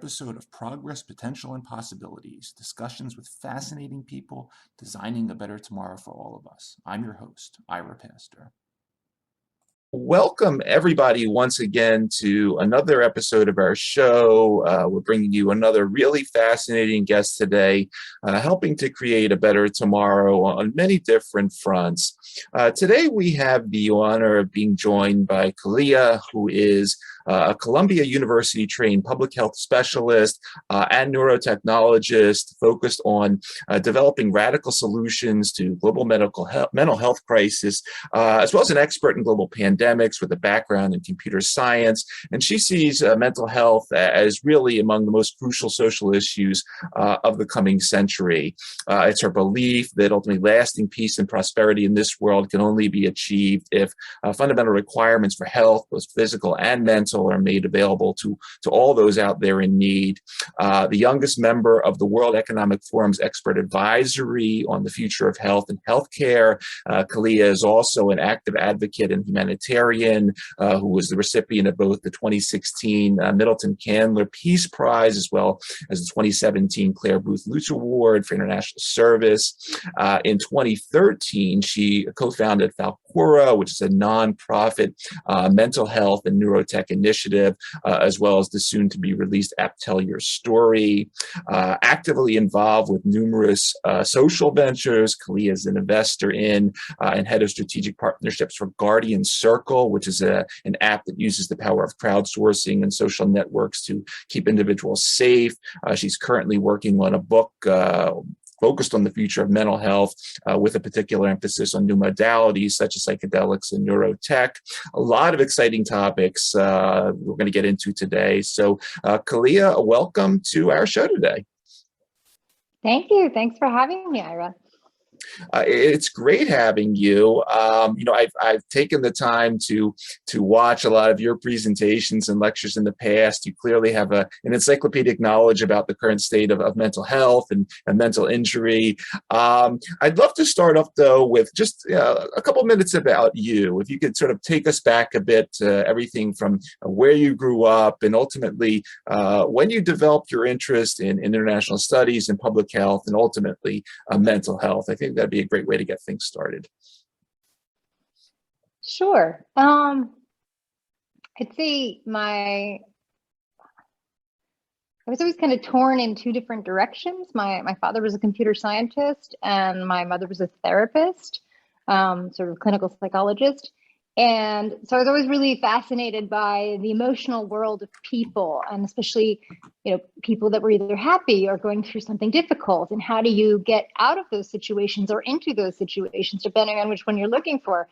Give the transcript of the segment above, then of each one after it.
episode of Progress, Potential, and Possibilities, discussions with fascinating people designing a better tomorrow for all of us. I'm your host, Ira Pastor. Welcome, everybody, once again to another episode of our show. We're bringing you another really fascinating guest today, helping to create a better tomorrow on many different fronts. Today, we have the honor of being joined by Khaliya, who is a Columbia University trained public health specialist and neurotechnologist focused on developing radical solutions to global mental health crisis, as well as an expert in global pandemics with a background in computer science. And she sees mental health as really among the most crucial social issues of the coming century. It's her belief that ultimately lasting peace and prosperity in this world can only be achieved if fundamental requirements for health, both physical and mental, are made available to all those out there in need. The youngest member of the World Economic Forum's expert advisory on the future of health and healthcare. Khaliya is also an active advocate and humanitarian who was the recipient of both the 2016 Middleton Candler Peace Prize as well as the 2017 Claire Booth Lutz Award for International Service. In 2013, she co-founded Falcura, which is a nonprofit mental health and neurotech initiative, as well as the soon-to-be-released app Tell Your Story. Actively involved with numerous social ventures. Khaliya is an investor in and head of strategic partnerships for Guardian Circle, which is an app that uses the power of crowdsourcing and social networks to keep individuals safe. She's currently working on a book focused on the future of mental health with a particular emphasis on new modalities such as psychedelics and neurotech. A lot of exciting topics we're going to get into today. So Khaliya, welcome to our show today. Thank you. Thanks for having me, Ira. It's great having you. I've taken the time to watch a lot of your presentations and lectures in the past. You clearly have an encyclopedic knowledge about the current state of mental health and mental injury. I'd love to start off, though, with just a couple minutes about you. If you could sort of take us back a bit to everything from where you grew up and ultimately when you developed your interest in international studies and public health and ultimately mental health. I think that'd be a great way to get things started. Sure. I'd say I was always kind of torn in two different directions. My father was a computer scientist and my mother was a therapist, sort of clinical psychologist. And so I was always really fascinated by the emotional world of people, and especially, people that were either happy or going through something difficult. And how do you get out of those situations or into those situations, depending on which one you're looking for.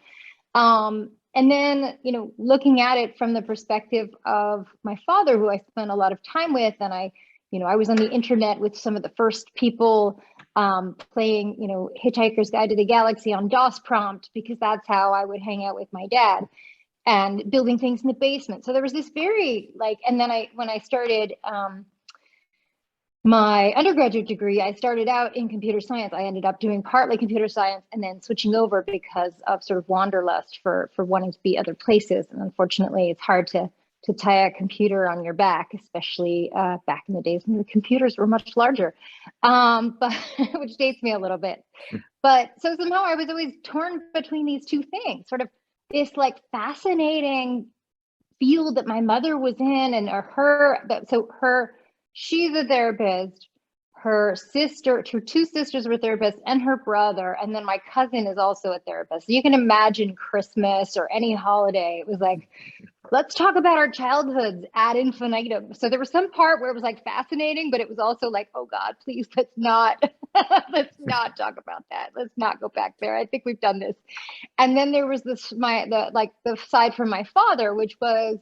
And then, looking at it from the perspective of my father, who I spent a lot of time with, and I was on the internet with some of the first people playing, Hitchhiker's Guide to the Galaxy on DOS prompt, because that's how I would hang out with my dad, and building things in the basement. So there was this very and then when I started my undergraduate degree, I started out in computer science. I ended up doing partly computer science and then switching over because of sort of wanderlust for wanting to be other places. And unfortunately, it's hard to tie a computer on your back, especially back in the days when the computers were much larger, but which dates me a little bit. But so somehow I was always torn between these two things, sort of this fascinating field that my mother was in, and she's a therapist. Her two sisters were therapists, and her brother, and then my cousin is also a therapist. So you can imagine Christmas or any holiday, it was let's talk about our childhoods ad infinitum. So there was some part where it was fascinating, but it was also oh God, please, let's not talk about that. Let's not go back there. I think we've done this. And then there was the side from my father, which was,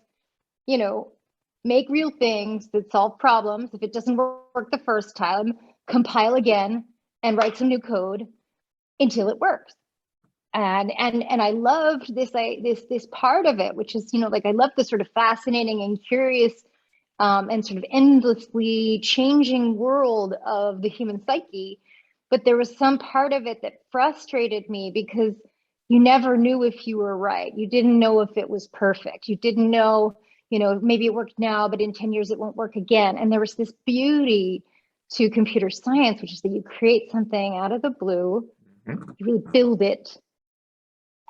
make real things that solve problems. If it doesn't work the first time, compile again and write some new code until it works. And I loved this part of it, which is, I love the sort of fascinating and curious and sort of endlessly changing world of the human psyche. But there was some part of it that frustrated me because you never knew if you were right. You didn't know if it was perfect. You didn't know, maybe it worked now, but in 10 years it won't work again. And there was this beauty to computer science, which is that you create something out of the blue, you really build it,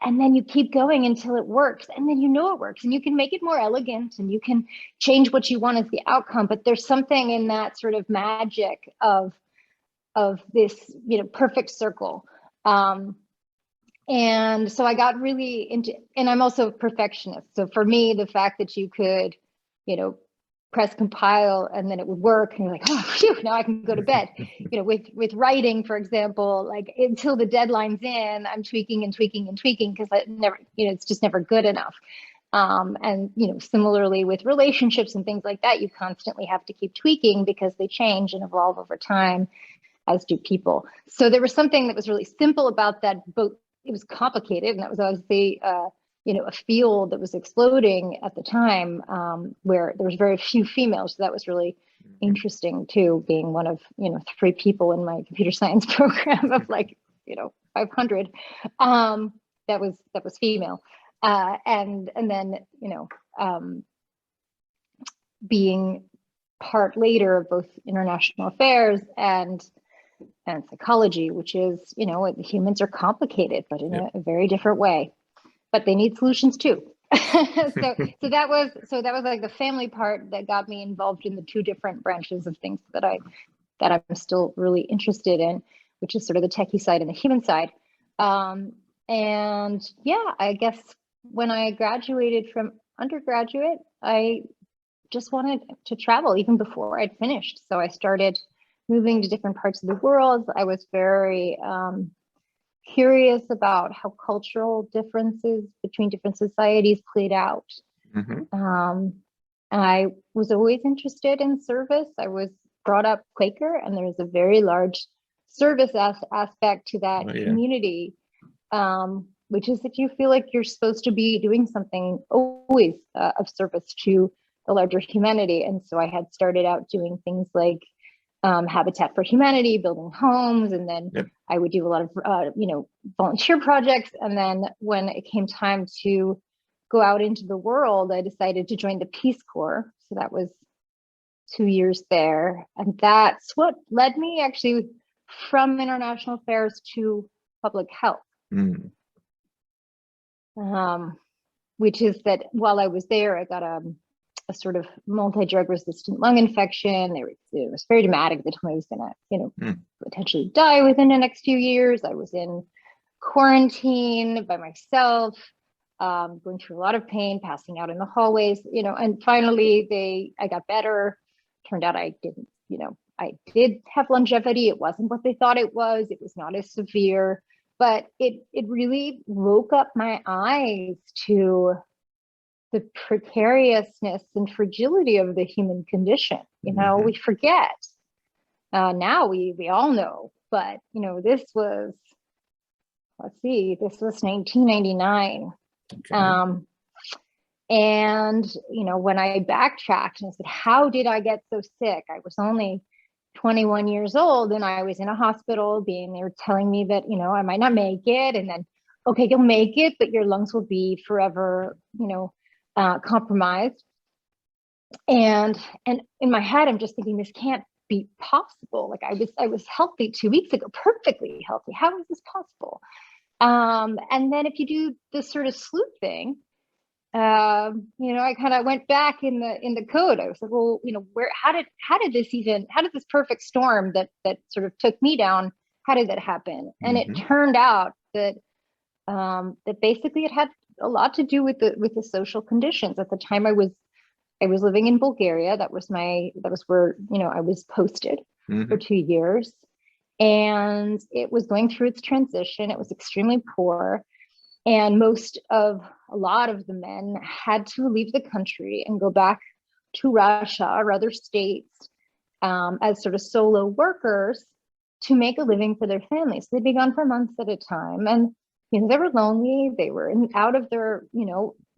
and then you keep going until it works. And then it works, and you can make it more elegant, and you can change what you want as the outcome. But there's something in that sort of magic of this, perfect circle. And so I got really into, and I'm also a perfectionist. So for me, the fact that you could, press compile and then it would work, and you're like, oh, phew, now I can go to bed. With writing, for example, like until the deadline's in, I'm tweaking and tweaking and tweaking because I never, it's just never good enough. And similarly with relationships and things like that, you constantly have to keep tweaking because they change and evolve over time, as do people. So there was something that was really simple about that, but it was complicated, and that was obviously a field that was exploding at the time, where there was very few females. So that was really interesting too, being one of 3 people in my computer science program of 500 that was female, and then being part later of both international affairs and psychology, which is humans are complicated, but in a very different way. But they need solutions too. so that was like the family part that got me involved in the 2 different branches of things that I'm still really interested in, which is sort of the techie side and the human side. And yeah, I guess when I graduated from undergraduate, I just wanted to travel even before I'd finished. So I started moving to different parts of the world. I was very curious about how cultural differences between different societies played out. I was always interested in service. I was brought up Quaker, and there's a very large service aspect to that community, which is that you feel like you're supposed to be doing something always of service to the larger humanity. And so I had started out doing things like Habitat for Humanity, building homes, and then I would do a lot of volunteer projects. And then when it came time to go out into the world, I decided to join the Peace Corps. So that was 2 years there, and that's what led me actually from international affairs to public health. Which is that while I was there, I got a sort of multi-drug resistant lung infection. It was very dramatic. The time I was gonna, potentially die within the next few years. I was in quarantine by myself, going through a lot of pain, passing out in the hallways, and finally I got better. Turned out I didn't, I did have longevity. It wasn't what they thought it was. It was not as severe, but it really woke up my eyes to the precariousness and fragility of the human condition. We forget. Now we all know, but this was, this was 1999. Okay. And when I backtracked and I said, how did I get so sick? I was only 21 years old, and I was in a hospital they were telling me that, I might not make it. And then, okay, you'll make it, but your lungs will be forever, compromised. And in my head, I'm just thinking, this can't be possible. Like I was healthy 2 weeks ago, perfectly healthy. How is this possible? And then if you do this sort of sleuth thing, I kind of went back in the code. I was like, well, how did this perfect storm that sort of took me down, how did that happen? And it turned out that that basically it had a lot to do with the social conditions. At the time I was living in Bulgaria. That was where, I was posted for 2 years, and it was going through its transition. It was extremely poor. And a lot of the men had to leave the country and go back to Russia or other states as sort of solo workers to make a living for their families. They'd be gone for months at a time. And, they were lonely. They were out of their,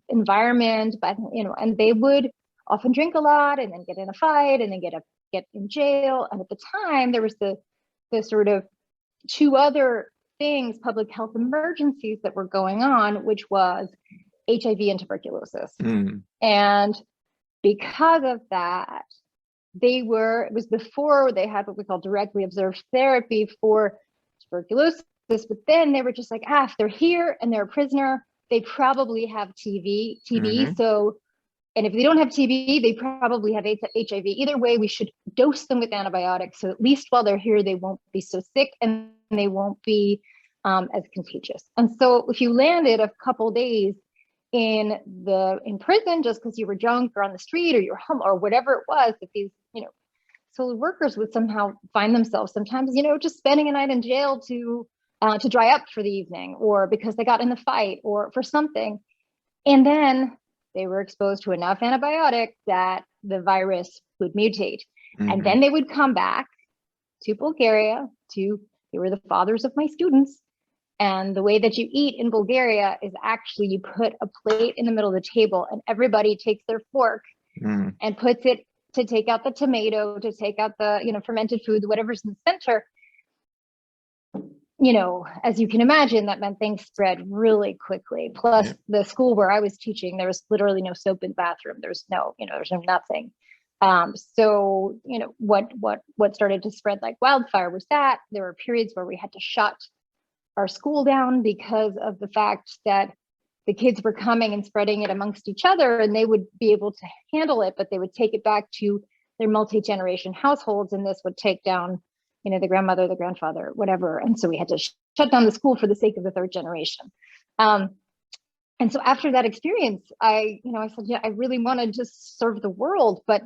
environment, but, and they would often drink a lot and then get in a fight and then get in jail. And at the time, there was the sort of 2 other things, public health emergencies that were going on, which was HIV and tuberculosis. And because of that, it was before they had what we call directly observed therapy for tuberculosis, but then they were just like, if they're here and they're a prisoner, they probably have TB. So, and if they don't have TB, they probably have HIV. Either way, we should dose them with antibiotics. So at least while they're here, they won't be so sick and they won't be as contagious. And so if you landed a couple days in prison just because you were drunk or on the street or you're home or whatever it was, that these, so workers would somehow find themselves sometimes, just spending a night in jail to dry up for the evening, or because they got in the fight or for something. And then they were exposed to enough antibiotics that the virus would mutate. And then they would come back to Bulgaria they were the fathers of my students. And the way that you eat in Bulgaria is actually you put a plate in the middle of the table and everybody takes their fork and puts it to take out the tomato, to take out the, fermented food, whatever's in the center. As you can imagine, that meant things spread really quickly. Plus the school where I was teaching, there was literally no soap in the bathroom. There's no, there's no nothing. So, what started to spread like wildfire was that there were periods where we had to shut our school down because of the fact that the kids were coming and spreading it amongst each other, and they would be able to handle it, but they would take it back to their multi-generation households, and this would take down, the grandmother, the grandfather, whatever. And so we had to shut down the school for the sake of the third generation. And so after that experience, I said, I really want to just serve the world, but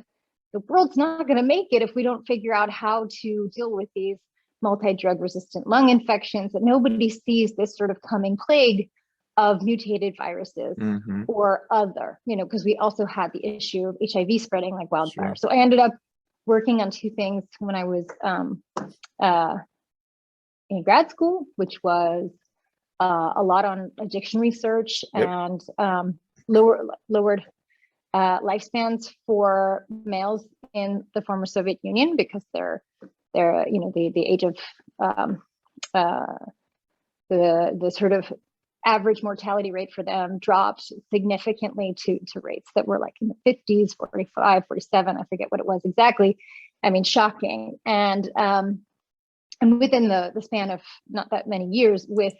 the world's not going to make it if we don't figure out how to deal with these multi-drug resistant lung infections, that nobody sees this sort of coming plague of mutated viruses or other, because we also had the issue of HIV spreading like wildfire. So I ended up working on two things when I was in grad school, which was a lot on addiction research and lowered lifespans for males in the former Soviet Union, because they're the age of the sort of average mortality rate for them dropped significantly to rates that were like in the 50s, 45, 47, I forget what it was exactly. I mean, shocking. And within the span of not that many years, with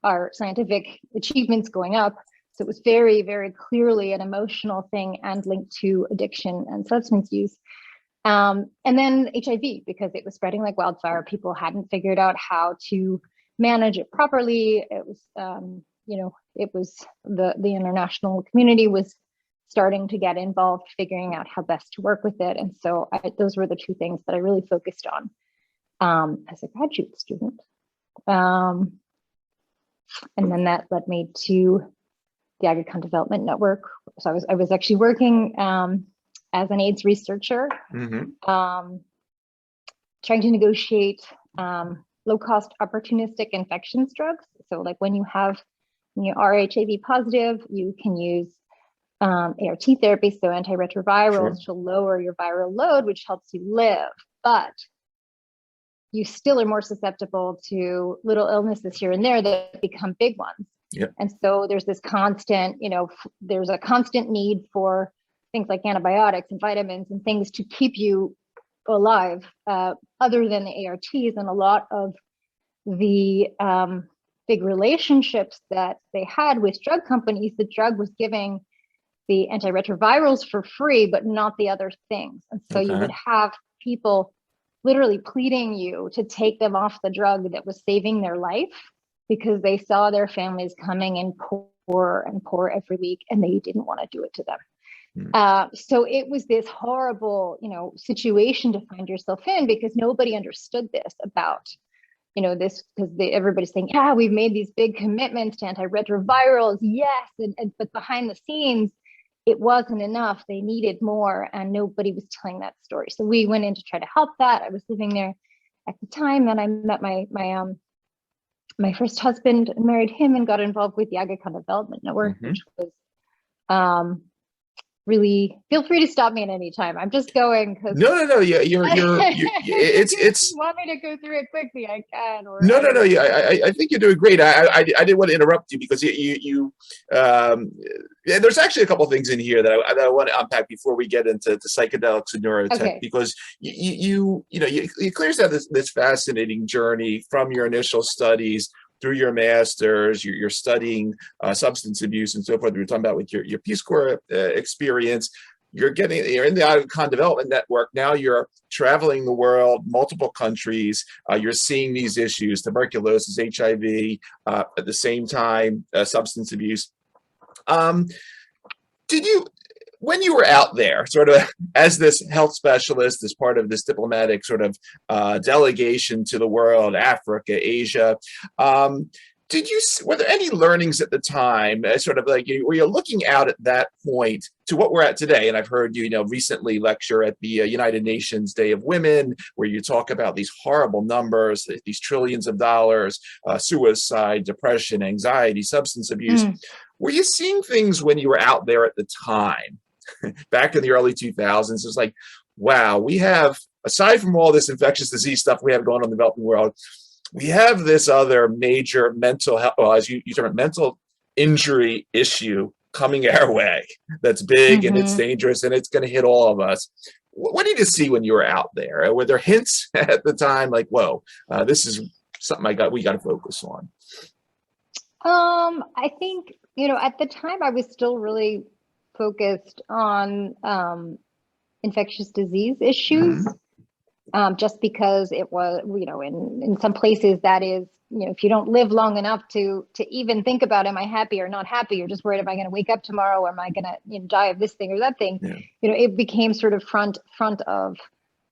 our scientific achievements going up, so it was very, very clearly an emotional thing and linked to addiction and substance use. And then HIV, because it was spreading like wildfire. People hadn't figured out how to manage it properly. It was, it was the international community was starting to get involved, figuring out how best to work with it. And so those were the two things that I really focused on as a graduate student. And then that led me to the Aga Development Network. So I was actually working as an AIDS researcher, trying to negotiate low-cost opportunistic infections drugs. So like when you are HIV positive, you can use ART therapy, so antiretrovirals, to lower your viral load, which helps you live. But you still are more susceptible to little illnesses here and there that become big ones. And so there's this constant, there's a constant need for things like antibiotics and vitamins and things to keep you alive, other than the ARTs. And a lot of the big relationships that they had with drug companies, the drug was giving the antiretrovirals for free, but not the other things. And so you would have people literally pleading you to take them off the drug that was saving their life, because they saw their families coming in poor and poor every week, and they didn't want to do it to them. So it was this horrible, situation to find yourself in, because nobody understood this about, this, because everybody's saying, yeah, we've made these big commitments to antiretrovirals, yes, but behind the scenes, it wasn't enough. They needed more, and nobody was telling that story. So we went in to try to help that. I was living there at the time, and I met my first husband, and married him, and got involved with the Aga Development Network, which was really feel free to stop me at any time. I'm just going because No. Yeah, if it's you want me to go through it quickly, I can. Or no. Yeah, I think you're doing great. I didn't want to interrupt you because yeah, there's actually a couple of things in here that I want to unpack before we get into the psychedelics and neurotech, okay. because you clearly have this fascinating journey from your initial studies through your master's. You're studying substance abuse and so forth. We were talking about with your Peace Corps experience. You're in the Icon Development Network. Now you're traveling the world, multiple countries. You're seeing these issues, tuberculosis, HIV, at the same time, substance abuse. Did you, when you were out there, sort of as this health specialist, as part of this diplomatic sort of delegation to the world, Africa, Asia, were there any learnings at the time, sort of like, were you looking out at that point to what we're at today? And I've heard you, recently lecture at the United Nations Day of Women, where you talk about these horrible numbers, these trillions of dollars, suicide, depression, anxiety, substance abuse. Were you seeing things when you were out there at the time, back in the early 2000s? It's like, wow, we have, aside from all this infectious disease stuff we have going on in the developing world, we have this other major mental health, well, as you term it, mental injury issue coming our way that's big and it's dangerous and it's going to hit all of us. What did you see when you were out there? Were there hints at the time like, whoa, this is something we got to focus on? I think, at the time I was still really focused on infectious disease issues. Just because it was, in some places that is, if you don't live long enough to even think about, am I happy or not happy? You're just worried, am I going to wake up tomorrow, or am I going to die of this thing or that thing? Yeah. It became sort of front of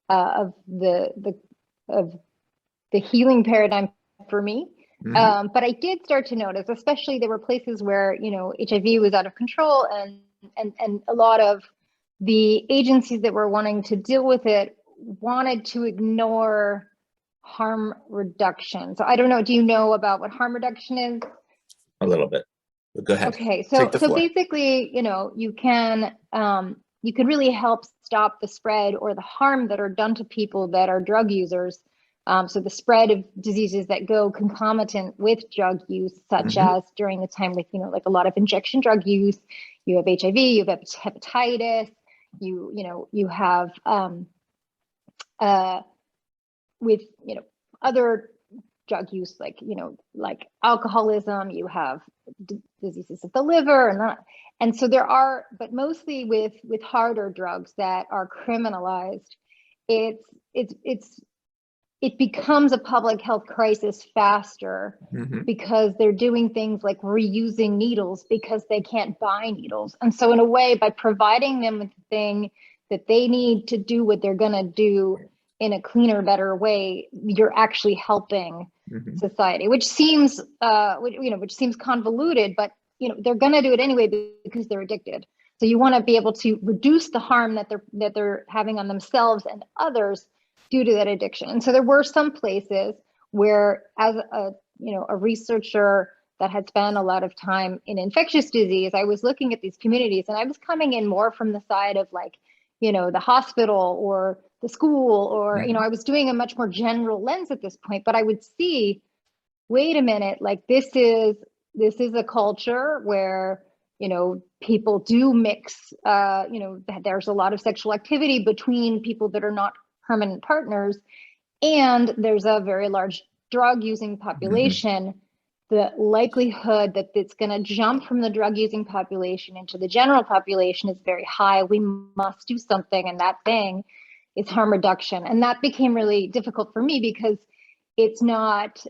the healing paradigm for me. But I did start to notice, especially there were places where, HIV was out of control, and a lot of the agencies that were wanting to deal with it wanted to ignore harm reduction. So I don't know, do you know about what harm reduction is? A little bit, but go ahead. Okay, so basically, you can really help stop the spread or the harm that are done to people that are drug users. So the spread of diseases that go concomitant with drug use, such as during the time with, like a lot of injection drug use, you have HIV, you have hepatitis, you have with other drug use, like alcoholism, you have diseases of the liver, and so there are, but mostly with harder drugs that are criminalized, it becomes a public health crisis faster because they're doing things like reusing needles because they can't buy needles. And so in a way, by providing them with the thing that they need to do what they're going to do in a cleaner, better way, you're actually helping society, which seems convoluted, but they're going to do it anyway because they're addicted. So you want to be able to reduce the harm that they're having on themselves and others due to that addiction. And so there were some places where, as a researcher that had spent a lot of time in infectious disease, I was looking at these communities, and I was coming in more from the side of the hospital or the school, or, I was doing a much more general lens at this point, but I would see, wait a minute, this is a culture where, people do mix, there's a lot of sexual activity between people that are not permanent partners, and there's a very large drug using population. The likelihood that it's going to jump from the drug using population into the general population is very high. We must do something, and that thing is harm reduction. And that became really difficult for me because it's not,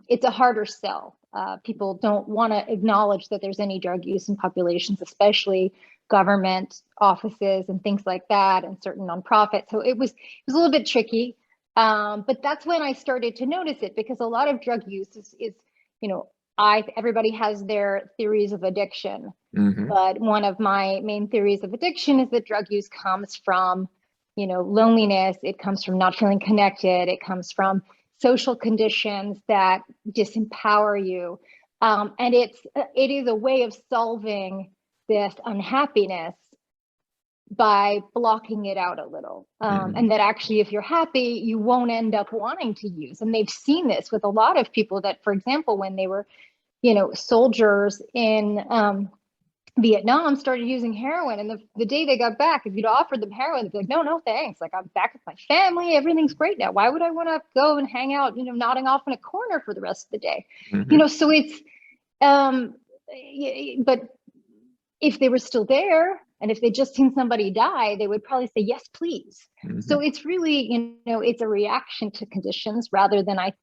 it's a harder sell. People don't want to acknowledge that there's any drug use in populations, especially government offices and things like that, and certain nonprofits. So it was a little bit tricky. But that's when I started to notice it, because a lot of drug use is everybody has their theories of addiction. But one of my main theories of addiction is that drug use comes from, loneliness. It comes from not feeling connected. It comes from social conditions that disempower you. And it is a way of solving this unhappiness by blocking it out a little. And that actually, if you're happy, you won't end up wanting to use. And they've seen this with a lot of people that, for example, when they were, soldiers in Vietnam, started using heroin. And the day they got back, if you'd offered them heroin, they'd be like, no, no, thanks. Like, I'm back with my family. Everything's great now. Why would I want to go and hang out, nodding off in a corner for the rest of the day? So it's, but if they were still there, and if they'd just seen somebody die, they would probably say, yes, please. So it's really, it's a reaction to conditions rather than, I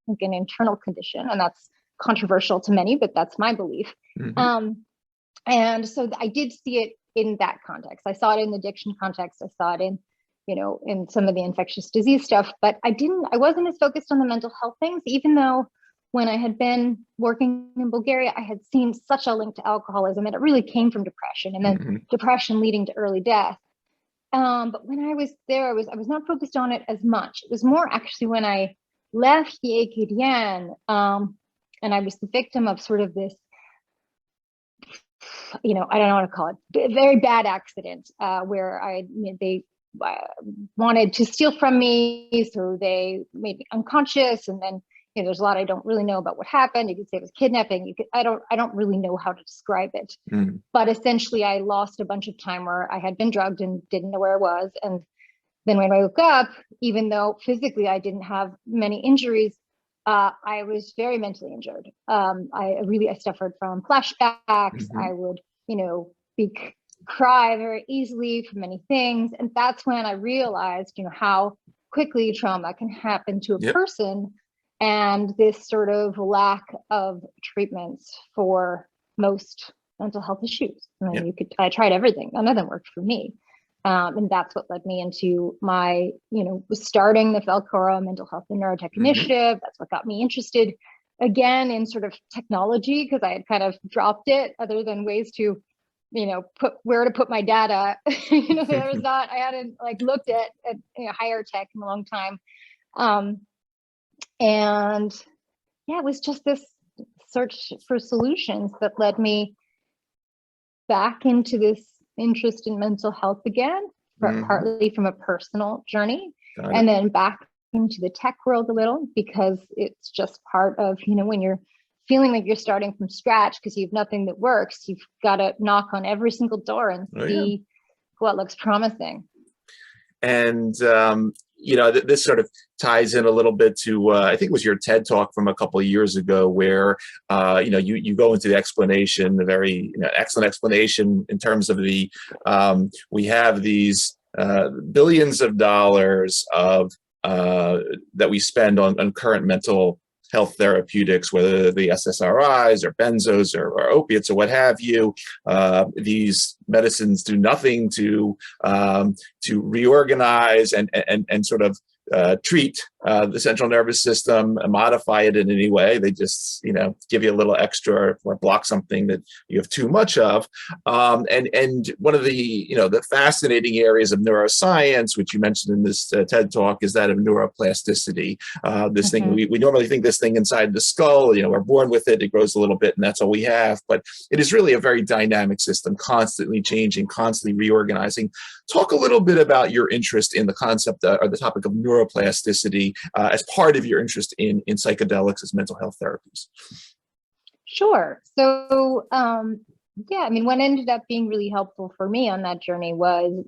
think, an internal condition. And that's controversial to many, but that's my belief. And so I did see it in that context. I saw it in the addiction context. I saw it in, in some of the infectious disease stuff, but I wasn't as focused on the mental health things, even though when I had been working in Bulgaria, I had seen such a link to alcoholism, and it really came from depression, and then depression leading to early death. But when I was there, I was not focused on it as much. It was more actually when I left the AKDN, and I was the victim of sort of this, I don't know what to call it, very bad accident, where they wanted to steal from me, so they made me unconscious, and then there's a lot I don't really know about what happened. You could say it was kidnapping. I don't really know how to describe it. But essentially, I lost a bunch of time where I had been drugged and didn't know where I was. And then when I woke up, even though physically I didn't have many injuries, I was very mentally injured. I suffered from flashbacks. I would, cry very easily for many things. And that's when I realized, how quickly trauma can happen to a person. And this sort of lack of treatments for most mental health issues. I tried everything. None of them worked for me. And that's what led me into my, starting the Velcro Mental Health and Neurotech Initiative. That's what got me interested again in sort of technology, because I had kind of dropped it, other than ways to, put where to put my data. I hadn't looked at higher tech in a long time. And it was just this search for solutions that led me back into this interest in mental health again, partly from a personal journey, and then back into the tech world a little, because it's just part of, when you're feeling like you're starting from scratch because you have nothing that works, you've got to knock on every single door and see what looks promising. And this sort of ties in a little bit to, I think it was your TED Talk from a couple of years ago, where, you go into the explanation, a very excellent explanation in terms of the, we have these billions of dollars of that we spend on current mental health therapeutics, whether the SSRIs or benzos or opiates or what have you. These medicines do nothing to reorganize and sort of treat the central nervous system, modify it in any way. They just, give you a little extra or block something that you have too much of. And one of the, the fascinating areas of neuroscience, which you mentioned in this TED Talk, is that of neuroplasticity. This thing, we normally think this thing inside the skull, we're born with it, it grows a little bit and that's all we have. But it is really a very dynamic system, constantly changing, constantly reorganizing. Talk a little bit about your interest in the concept or the topic of neuroplasticity as part of your interest in psychedelics as mental health therapies. Sure. So, what ended up being really helpful for me on that journey was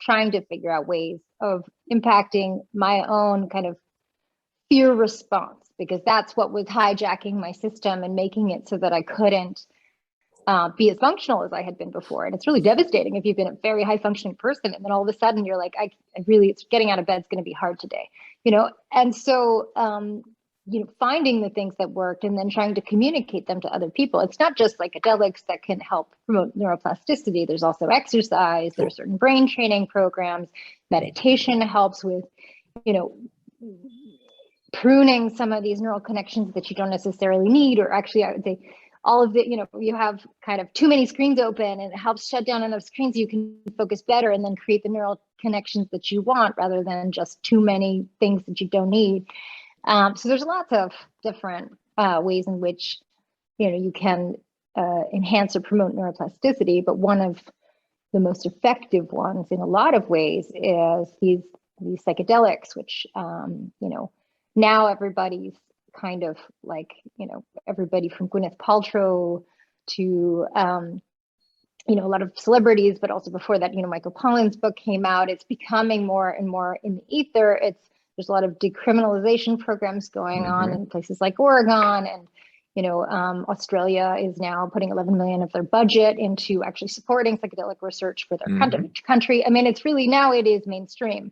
trying to figure out ways of impacting my own kind of fear response, because that's what was hijacking my system and making it so that I couldn't be as functional as I had been before. And it's really devastating if you've been a very high functioning person and then all of a sudden you're like, it's getting out of bed is going to be hard today, And so, finding the things that worked and then trying to communicate them to other people. It's not just psychedelics that can help promote neuroplasticity. There's also exercise. There are certain brain training programs. Meditation helps with, pruning some of these neural connections that you don't necessarily need, or actually I would say all of the, you have kind of too many screens open, and it helps shut down enough screens so you can focus better and then create the neural connections that you want, rather than just too many things that you don't need. So there's lots of different ways in which, you can enhance or promote neuroplasticity. But one of the most effective ones in a lot of ways is these psychedelics, which, now everybody's kind of like, everybody from Gwyneth Paltrow to, a lot of celebrities, but also before that, Michael Pollan's book came out. It's becoming more and more in the ether. There's a lot of decriminalization programs going on in places like Oregon, and Australia is now putting 11 million of their budget into actually supporting psychedelic research for their country. I mean, it's really, now it is mainstream.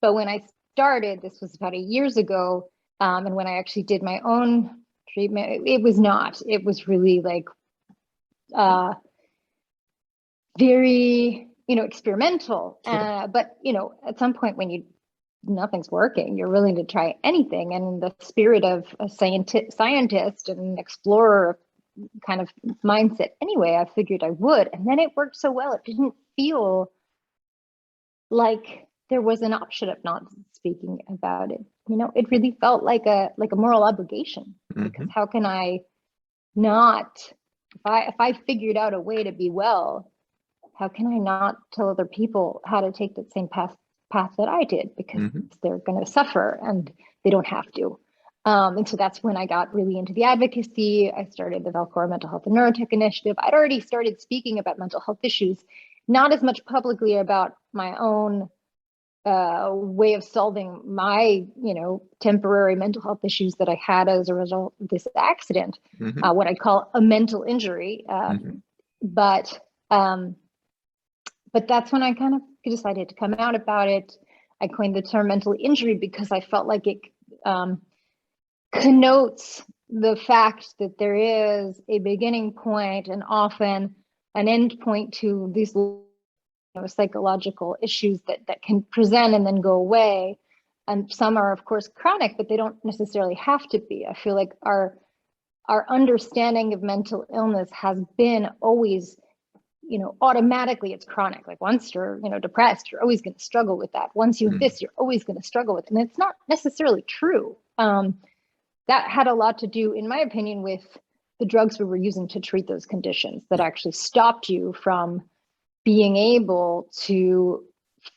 But when I started, this was about 8 years ago, and when I actually did my own treatment, it was not. It was really like very, experimental. Sure. But at some point when nothing's working, you're willing to try anything. And in the spirit of a scientist and explorer kind of mindset anyway, I figured I would. And then it worked so well. It didn't feel like there was an option of not speaking about it. It really felt like a moral obligation, because how can I not, if I figured out a way to be well, how can I not tell other people how to take that same path that I did, because they're going to suffer and they don't have to. And so that's when I got really into the advocacy. I started the Valcor Mental Health and Neurotech Initiative. I'd already started speaking about mental health issues, not as much publicly about my own way of solving my, temporary mental health issues that I had as a result of this accident, what I call a mental injury. But that's when I kind of decided to come out about it. I coined the term mental injury because I felt like it connotes the fact that there is a beginning point and often an end point to these psychological issues that can present and then go away. And some are, of course, chronic, but they don't necessarily have to be. I feel like our understanding of mental illness has been always, automatically it's chronic. Like once you're, depressed, you're always going to struggle with that. Once you have this, you're always going to struggle with it. And it's not necessarily true. That had a lot to do, in my opinion, with the drugs we were using to treat those conditions that actually stopped you from being able to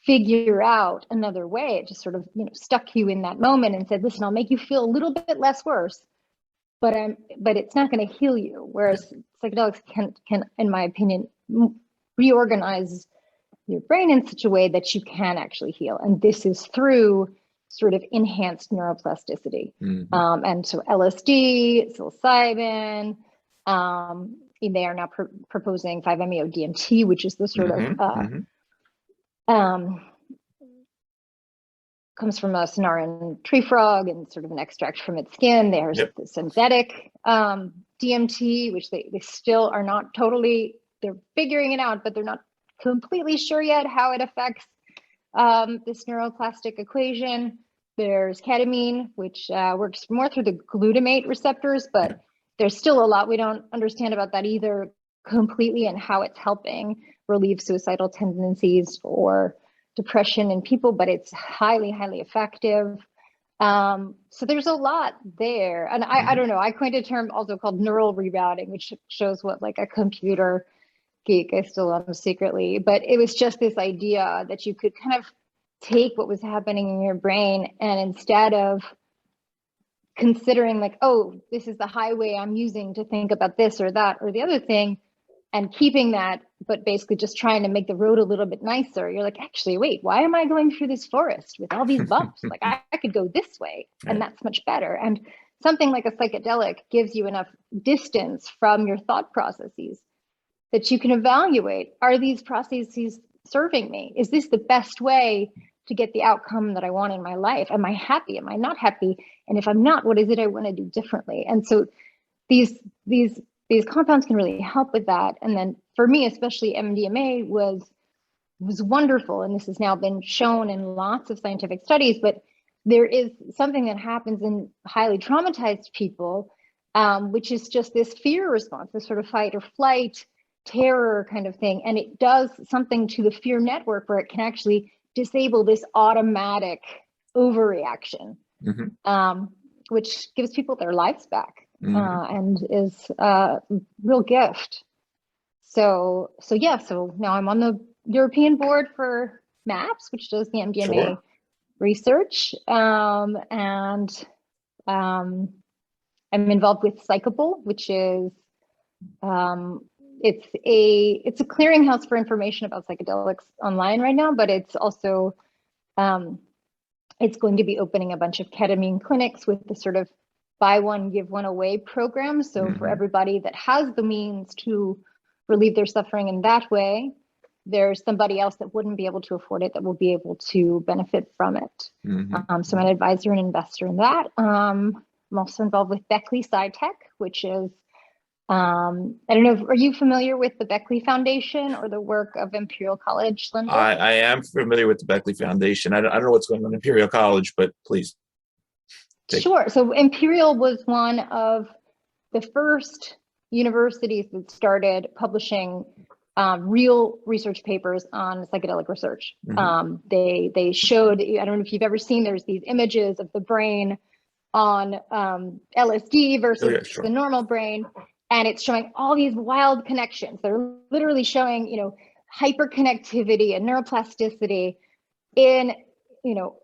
figure out another way. It just sort of, stuck you in that moment and said, listen, I'll make you feel a little bit less worse, but it's not going to heal you. Whereas psychedelics can, in my opinion, reorganize your brain in such a way that you can actually heal. And this is through sort of enhanced neuroplasticity. And so LSD, psilocybin, they are now proposing 5-MeO-DMT, which is the sort of comes from a Sonoran tree frog and sort of an extract from its skin. There's the synthetic DMT, which they still are not totally, they're figuring it out, but they're not completely sure yet how it affects this neuroplastic equation. There's ketamine, which works more through the glutamate receptors, but there's still a lot we don't understand about that either completely, and how it's helping relieve suicidal tendencies or depression in people, but it's highly, highly effective. So there's a lot there. And I don't know, I coined a term also called neural rerouting, which shows what like a computer geek I still am secretly, but it was just this idea that you could kind of take what was happening in your brain, and instead of considering like, oh, this is the highway I'm using to think about this or that or the other thing, and keeping that, but basically just trying to make the road a little bit nicer. You're like, actually, wait, why am I going through this forest with all these bumps? Like I could go this way, and that's much better. And something like a psychedelic gives you enough distance from your thought processes that you can evaluate, are these processes serving me? Is this the best way to get the outcome that I want in my life? Am I happy? Am I not happy? And if I'm not, what is it I want to do differently? And so these compounds can really help with that. And then for me, especially MDMA was wonderful. And this has now been shown in lots of scientific studies, but there is something that happens in highly traumatized people, which is just this fear response, this sort of fight or flight, terror kind of thing. And it does something to the fear network where it can actually disable this automatic overreaction, which gives people their lives back. And is a real gift. So now I'm on the European Board for MAPS, which does the MDMA research, and I'm involved with Psychable, which is it's a clearinghouse for information about psychedelics online right now, but it's also it's going to be opening a bunch of ketamine clinics with the sort of buy one, give one away program. So for everybody that has the means to relieve their suffering in that way, there's somebody else that wouldn't be able to afford it that will be able to benefit from it. So I'm an advisor and investor in that. I'm also involved with Beckley SciTech, which is, I don't know, are you familiar with the Beckley Foundation or the work of Imperial College London? I am familiar with the Beckley Foundation. I don't know what's going on at Imperial College, but please. Sure. So Imperial was one of the first universities that started publishing real research papers on psychedelic research. They showed, I don't know if you've ever seen, there's these images of the brain on LSD versus the normal brain, and it's showing all these wild connections. They're literally showing, you know, hyperconnectivity and neuroplasticity in, you know,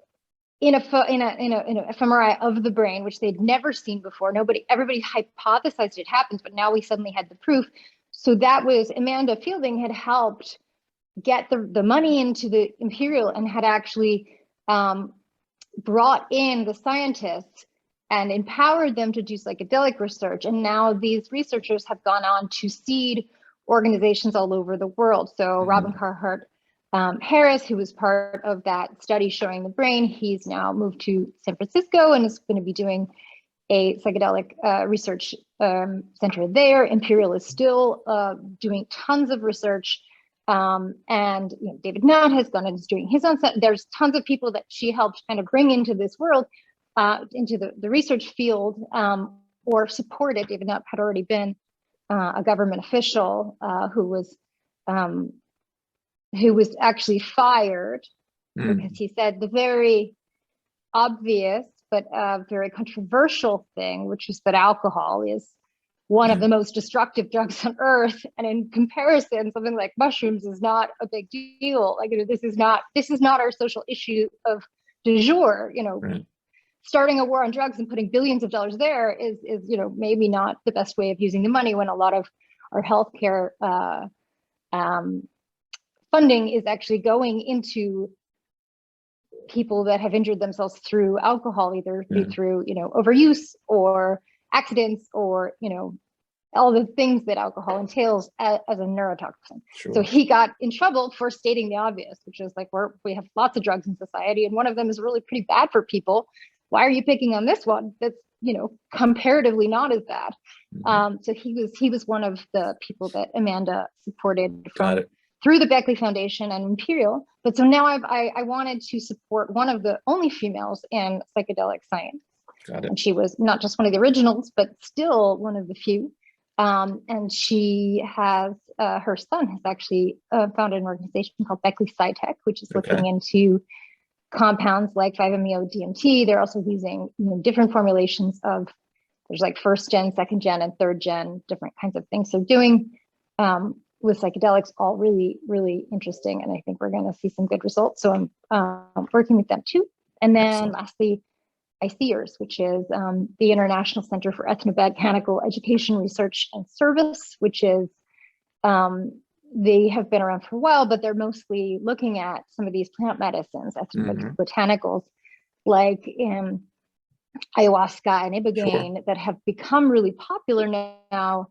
in a fMRI of the brain, which they'd never seen before. Everybody hypothesized it happens, but now we suddenly had the proof. So that was, Amanda Fielding had helped get the money into the Imperial and had actually brought in the scientists and empowered them to do psychedelic research. And now these researchers have gone on to seed organizations all over the world. So Robin Carhart Harris, who was part of that study showing the brain, he's now moved to San Francisco and is going to be doing a psychedelic research center there. Imperial is still doing tons of research. And you know, David Nutt has gone and is doing his own. There's tons of people that she helped kind of bring into this world, into the research field, or supported. David Nutt had already been a government official who was actually fired because he said the very obvious but very controversial thing, which is that alcohol is one of the most destructive drugs on earth, and in comparison, something like mushrooms is not a big deal. Like, you know, this is not our social issue of du jour. You know, starting a war on drugs and putting billions of dollars there is you know, maybe not the best way of using the money when a lot of our healthcare funding is actually going into people that have injured themselves through alcohol, either through, you know, overuse or accidents or, you know, all the things that alcohol entails as a neurotoxin. So he got in trouble for stating the obvious, which is like, we have lots of drugs in society and one of them is really pretty bad for people. Why are you picking on this one that's, you know, comparatively not as bad? So he was one of the people that Amanda supported through the Beckley Foundation and Imperial. But so now I wanted to support one of the only females in psychedelic science. And she was not just one of the originals, but still one of the few. And she has, her son has actually founded an organization called Beckley SciTech, which is looking into compounds like 5-MeO-DMT. They're also using, you know, different formulations of, there's like first gen, second gen, and third gen, different kinds of things. So doing with psychedelics, all really, really interesting. And I think we're going to see some good results. So I'm working with them too. And then lastly, ICEERS, which is the International Center for Ethnobotanical Education, Research and Service, which is, they have been around for a while, but they're mostly looking at some of these plant medicines, ethnobotanicals, like ayahuasca and ibogaine, that have become really popular now.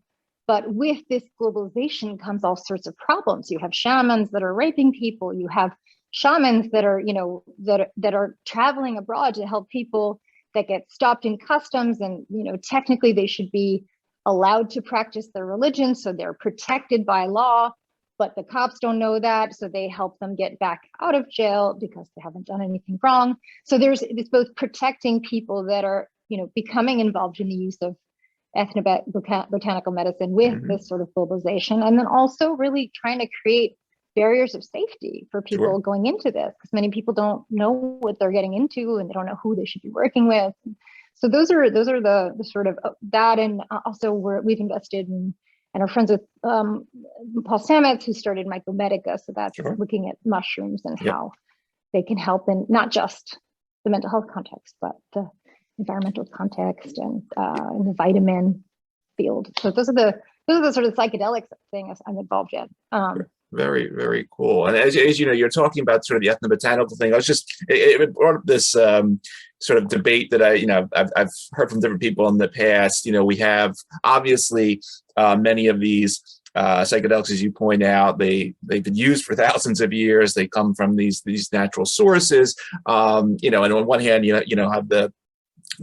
But with this globalization comes all sorts of problems. You have shamans that are raping people. You have shamans that are, you know, that are traveling abroad to help people that get stopped in customs. And, you know, technically they should be allowed to practice their religion. So they're protected by law, but the cops don't know that. So they help them get back out of jail because they haven't done anything wrong. So it's both protecting people that are, you know, becoming involved in the use of ethnobotanical medicine with this sort of globalization, and then also really trying to create barriers of safety for people going into this, because many people don't know what they're getting into and they don't know who they should be working with. So those are the sort of that, and also we've invested in and are friends with Paul Stamets, who started Mycomedica. So that's Sure. looking at mushrooms and Yep. how they can help in not just the mental health context, but the environmental context and in the vitamin field. So those are the sort of psychedelics things I'm involved in. Very, very cool. And as you know, you're talking about sort of the ethnobotanical thing. I was just, it brought up this sort of debate that I've heard from different people in the past. You know, we have obviously many of these psychedelics, as you point out, they've been used for thousands of years. They come from these natural sources. You know, and on one hand, you know, have the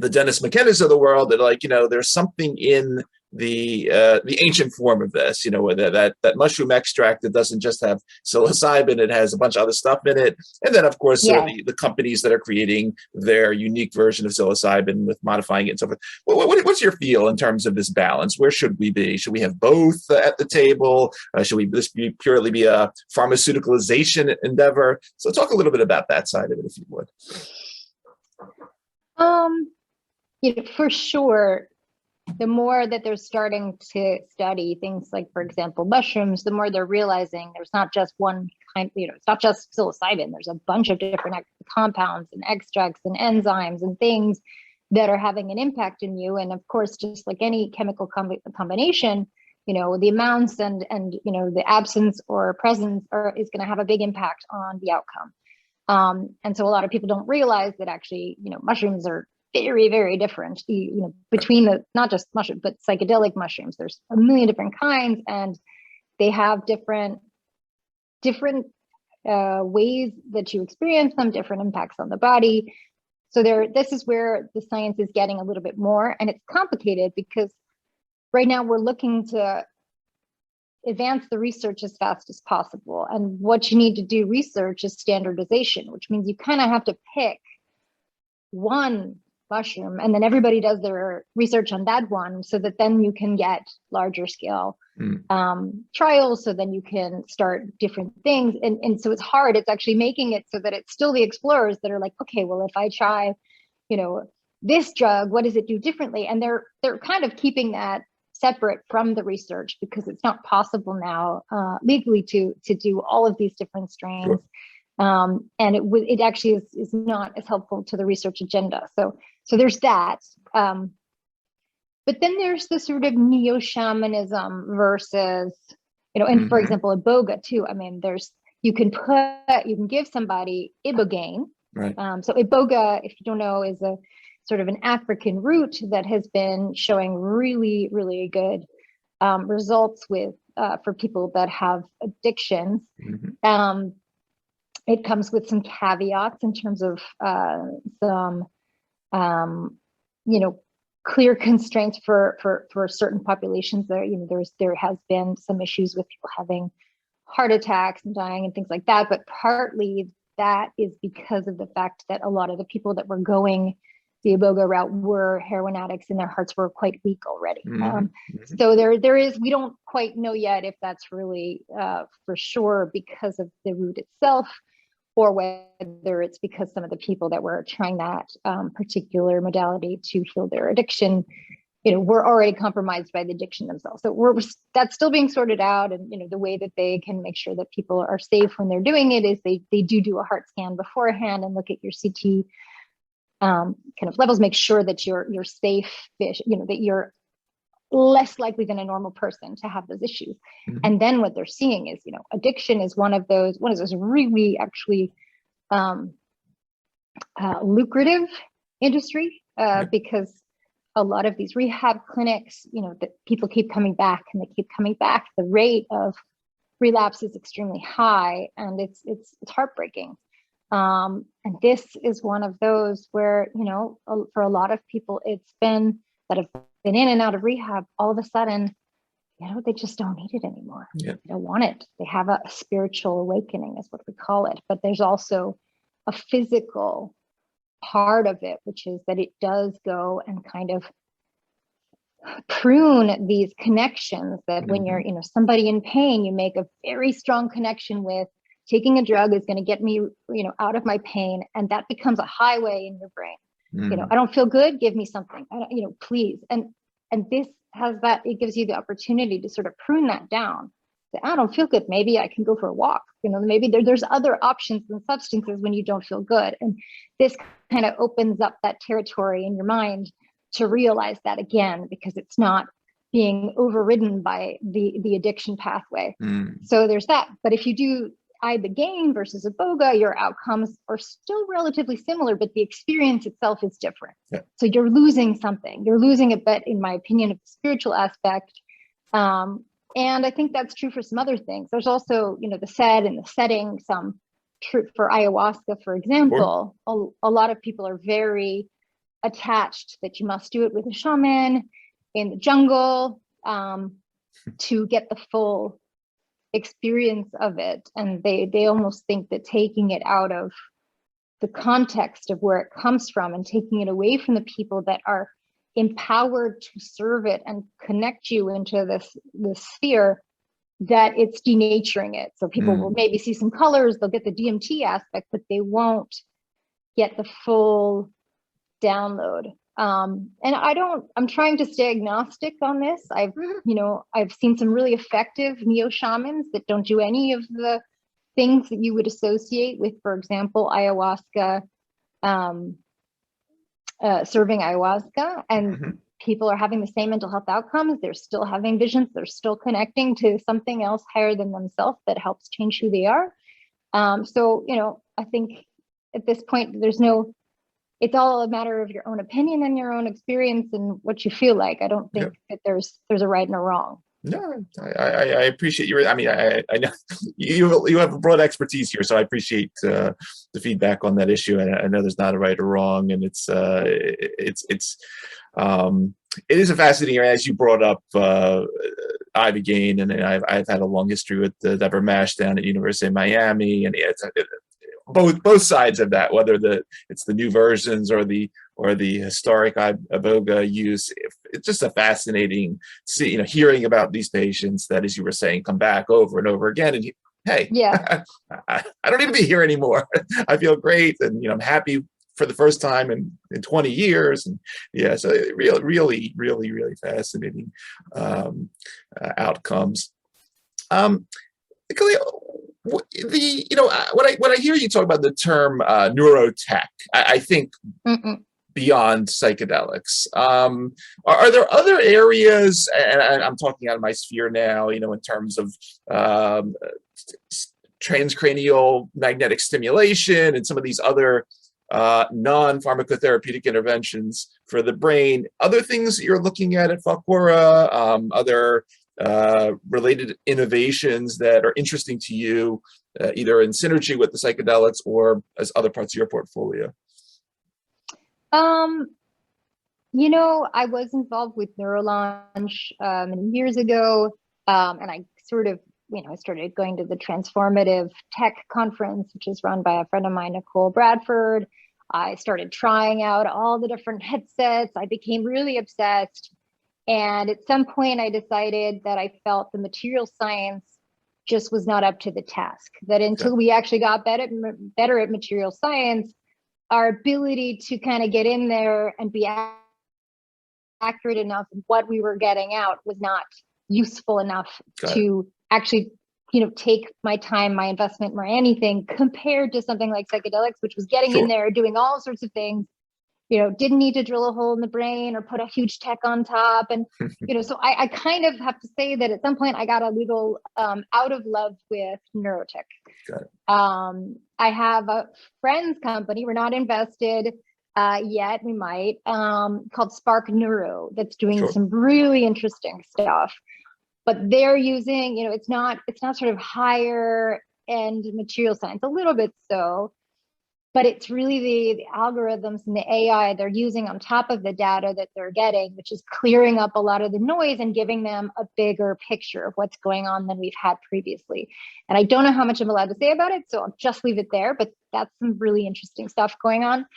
Dennis McKenna's of the world that, like, you know, there's something in the ancient form of this, you know, that mushroom extract that doesn't just have psilocybin, it has a bunch of other stuff in it. And then, of course, there are the companies that are creating their unique version of psilocybin with modifying it and so forth. What's your feel in terms of this balance? Where should we be? Should we have both at the table? Should this purely be a pharmaceuticalization endeavor? So talk a little bit about that side of it, if you would. You know, for sure, the more that they're starting to study things like, for example, mushrooms, the more they're realizing there's not just one kind, you know, it's not just psilocybin. There's a bunch of different compounds and extracts and enzymes and things that are having an impact in you. And of course, just like any chemical combination, you know, the amounts and you know, the absence or presence is going to have a big impact on the outcome. And so a lot of people don't realize that actually, you know, mushrooms are very, very different, you know, between the, not just mushroom, but psychedelic mushrooms. There's a million different kinds, and they have different ways that you experience them, different impacts on the body. So this is where the science is getting a little bit more, and it's complicated because right now we're looking to advance the research as fast as possible. And what you need to do research is standardization, which means you kind of have to pick one mushroom, and then everybody does their research on that one, so that then you can get larger scale trials, so then you can start different things. And so it's hard. It's actually making it so that it's still the explorers that are like, okay, well, if I try, you know, this drug, what does it do differently? And they're kind of keeping that separate from the research, because it's not possible now legally to do all of these different strains. Sure. And it actually is not as helpful to the research agenda. So there's that. But then there's the sort of neo-shamanism versus, you know, and for example, iboga too. I mean, you can give somebody ibogaine. Right. So iboga, if you don't know, is a sort of an African root that has been showing really, really good results with for people that have addictions. It comes with some caveats in terms of some, you know, clear constraints for certain populations. There, you know, there has been some issues with people having heart attacks and dying and things like that. But partly that is because of the fact that a lot of the people that were going the iboga route were heroin addicts, and their hearts were quite weak already. So there is, we don't quite know yet if that's really for sure because of the root itself, or whether it's because some of the people that were trying that particular modality to heal their addiction, you know, were already compromised by the addiction themselves. So that's still being sorted out. And, you know, the way that they can make sure that people are safe when they're doing it is they do a heart scan beforehand and look at your CT kind of levels, make sure that you're safe, you know, that you're less likely than a normal person to have those issues. And then what they're seeing is, you know, addiction is one of those really actually lucrative industry because a lot of these rehab clinics, you know, that people keep coming back and they keep coming back. The rate of relapse is extremely high, and it's heartbreaking. And this is one of those where, you know, for a lot of people, it's been that have been in and out of rehab, all of a sudden, you know, they just don't need it anymore. Yeah. They don't want it. They have a spiritual awakening is what we call it. But there's also a physical part of it, which is that it does go and kind of prune these connections that when you're, you know, somebody in pain, you make a very strong connection with. Taking a drug is going to get me, you know, out of my pain, and that becomes a highway in your brain. You know, I don't feel good. Give me something. You know, please. And this has that. It gives you the opportunity to sort of prune that down. say, I don't feel good. Maybe I can go for a walk. Maybe there's other options than substances when you don't feel good. And this kind of opens up that territory in your mind to realize that again, because it's not being overridden by the addiction pathway. So there's that. But if you do ibogaine versus iboga, your outcomes are still relatively similar, but the experience itself is different. Yeah. So you're losing something. You're losing a bit, in my opinion, of the spiritual aspect. And I think that's true for some other things. There's also, the set and the setting, some true for ayahuasca, for example. A lot of people are very attached that you must do it with a shaman in the jungle to get the full experience of it. And they almost think that taking it out of the context of where it comes from and taking it away from the people that are empowered to serve it and connect you into this sphere, that it's denaturing it. So people will maybe see some colors, they'll get the DMT aspect, but they won't get the full download. And I'm trying to stay agnostic on this. I've seen some really effective neo shamans that don't do any of the things that you would associate with, for example, ayahuasca, serving ayahuasca, and people are having the same mental health outcomes. They're still having visions. They're still connecting to something else higher than themselves that helps change who they are. So, I think at this point, it's all a matter of your own opinion and your own experience and what you feel like. I don't think that there's a right and a wrong. No, I appreciate you. I mean, I know you have a broad expertise here, so I appreciate the feedback on that issue. And I know there's not a right or wrong, and it is a fascinating, as you brought up, ibogaine, and I've had a long history with the Deborah Mash down at University of Miami, and both sides of that, whether it's the new versions or the historic iboga use. It's just a fascinating hearing about these patients that, as you were saying, come back over and over again, and hey, yeah, I don't need to be here anymore. I feel great, and I'm happy for the first time in 20 years, and yeah, so really fascinating outcomes. Khaliya, when I hear you talk about the term neurotech, I think beyond psychedelics. Are there other areas, and I'm talking out of my sphere now, in terms of transcranial magnetic stimulation and some of these other non-pharmacotherapeutic interventions for the brain, other things that you're looking at Falcora, other related innovations that are interesting to you, either in synergy with the psychedelics or as other parts of your portfolio? I was involved with Neurolaunch many years ago, and I sort of, I started going to the Transformative Tech Conference, which is run by a friend of mine, Nicole Bradford. I started trying out all the different headsets. I became really obsessed. And at some point, I decided that I felt the material science just was not up to the task, that until we actually got better at material science, our ability to kind of get in there and be accurate enough in what we were getting out was not useful enough to actually, take my time, my investment, or anything compared to something like psychedelics, which was getting in there, doing all sorts of things, didn't need to drill a hole in the brain or put a huge tech on top. And, so I kind of have to say that at some point I got a little out of love with neurotech. I have a friend's company, we're not invested yet, we might, called Spark Neuro, that's doing some really interesting stuff. But they're using, it's not sort of higher end material science, a little bit so, but it's really the algorithms and the AI they're using on top of the data that they're getting, which is clearing up a lot of the noise and giving them a bigger picture of what's going on than we've had previously. And I don't know how much I'm allowed to say about it, so I'll just leave it there, but that's some really interesting stuff going on.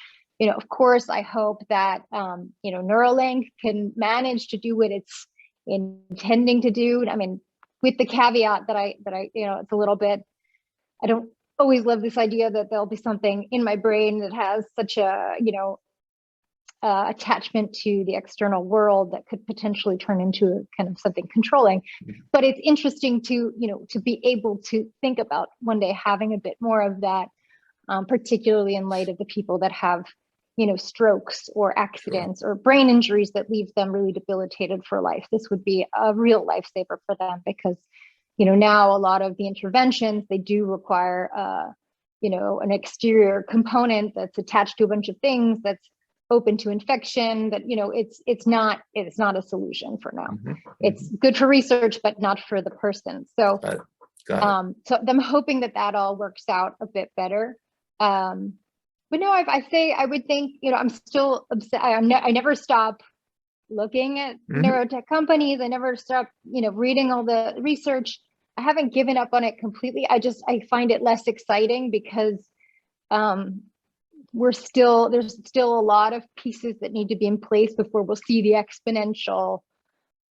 Of course, I hope that, Neuralink can manage to do what it's intending to do. I mean, with the caveat that I, it's a little bit, I don't always love this idea that there'll be something in my brain that has such a, attachment to the external world that could potentially turn into a kind of something controlling. But it's interesting to, to be able to think about one day having a bit more of that, particularly in light of the people that have, strokes or accidents or brain injuries that leave them really debilitated for life. This would be a real lifesaver for them because, now a lot of the interventions, they do require, an exterior component that's attached to a bunch of things that's open to infection, that it's not a solution for now. It's good for research, but not for the person. So so I'm hoping that all works out a bit better. But no, I would think, I'm still obsessed. I never stop looking at neurotech companies. I never stop, reading all the research. I haven't given up on it completely. I find it less exciting because there's still a lot of pieces that need to be in place before we'll see the exponential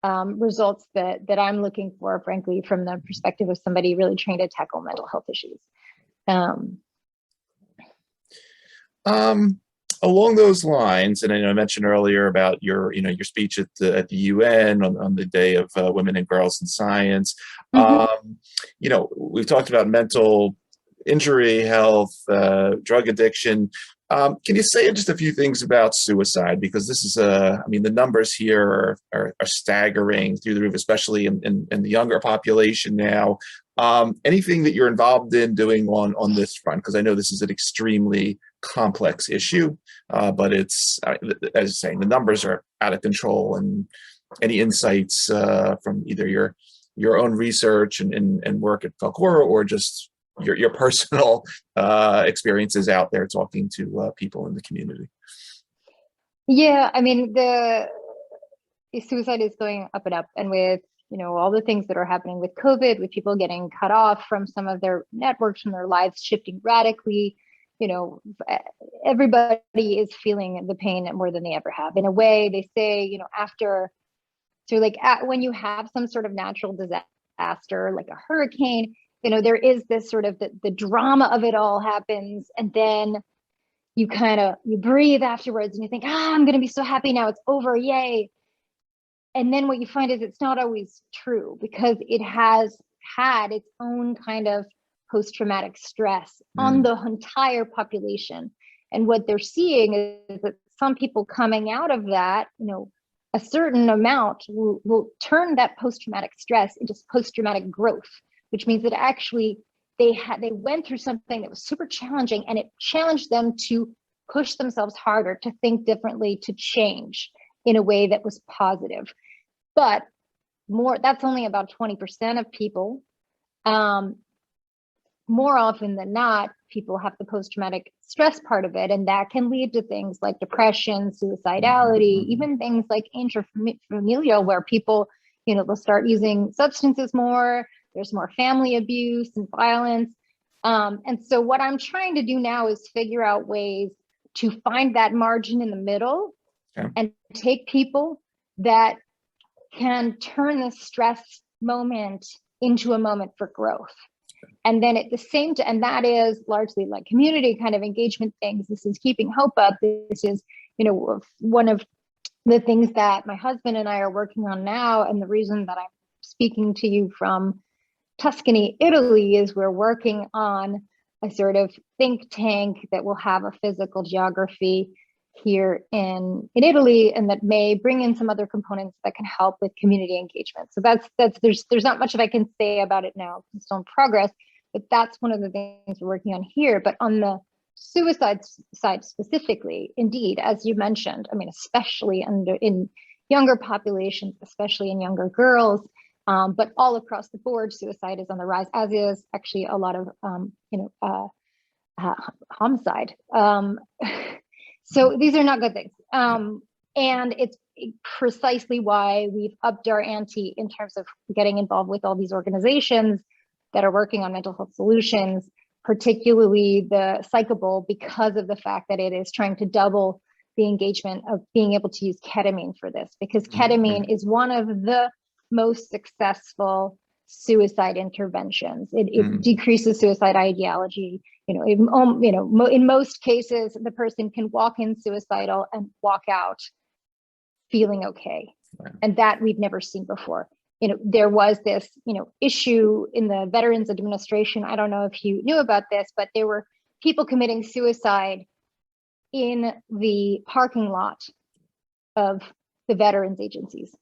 results that I'm looking for, frankly, from the perspective of somebody really trying to tackle mental health issues. Along those lines, and I know I mentioned earlier about your speech at the UN on the Day of Women and Girls in Science. We've talked about mental injury, health, drug addiction. Can you say just a few things about suicide? Because this is the numbers here are staggering through the roof, especially in the younger population now. Anything that you're involved in doing on this front? Because I know this is an extremely complex issue, but it's, as you're saying, the numbers are out of control. And any insights from either your own research and work at Falcora or just your personal experiences out there talking to people in the community? Yeah, the suicide is going up and up, and with all the things that are happening with COVID, with people getting cut off from some of their networks, from their lives shifting radically, everybody is feeling the pain more than they ever have. In a way, they say, when you have some sort of natural disaster, like a hurricane, there is this sort of the drama of it all happens, and then you breathe afterwards and you think, I'm going to be so happy now, it's over, yay. And then what you find is it's not always true, because it has had its own kind of post-traumatic stress on the entire population. And what they're seeing is that some people coming out of that, a certain amount will turn that post-traumatic stress into post-traumatic growth, which means that actually they went through something that was super challenging, and it challenged them to push themselves harder, to think differently, to change in a way that was positive. But that's only about 20% of people. More often than not, people have the post-traumatic stress part of it, and that can lead to things like depression, suicidality, even things like intrafamilial, where people, they'll start using substances more. There's more family abuse and violence. And so what I'm trying to do now is figure out ways to find that margin in the middle and take people that can turn the stress moment into a moment for growth. And then at the same time, and that is largely like community kind of engagement things. This is keeping hope up. This is, one of the things that my husband and I are working on now. And the reason that I'm speaking to you from Tuscany, Italy, is we're working on a sort of think tank that will have a physical geography here in Italy, and that may bring in some other components that can help with community engagement. So there's not much I can say about it now, it's still in progress, but that's one of the things we're working on here. But on the suicide side specifically, indeed, as you mentioned, especially in younger populations, especially in younger girls, but all across the board, suicide is on the rise, as is actually a lot of homicide. So these are not good things. And it's precisely why we've upped our ante in terms of getting involved with all these organizations that are working on mental health solutions, particularly the Psychable, because of the fact that it is trying to double the engagement of being able to use ketamine for this, because ketamine is one of the most successful suicide interventions. It decreases suicide ideology. in most cases, the person can walk in suicidal and walk out feeling okay. Right. And that we've never seen before. There was this, issue in the Veterans Administration. I don't know if you knew about this, but there were people committing suicide in the parking lot of the veterans agencies.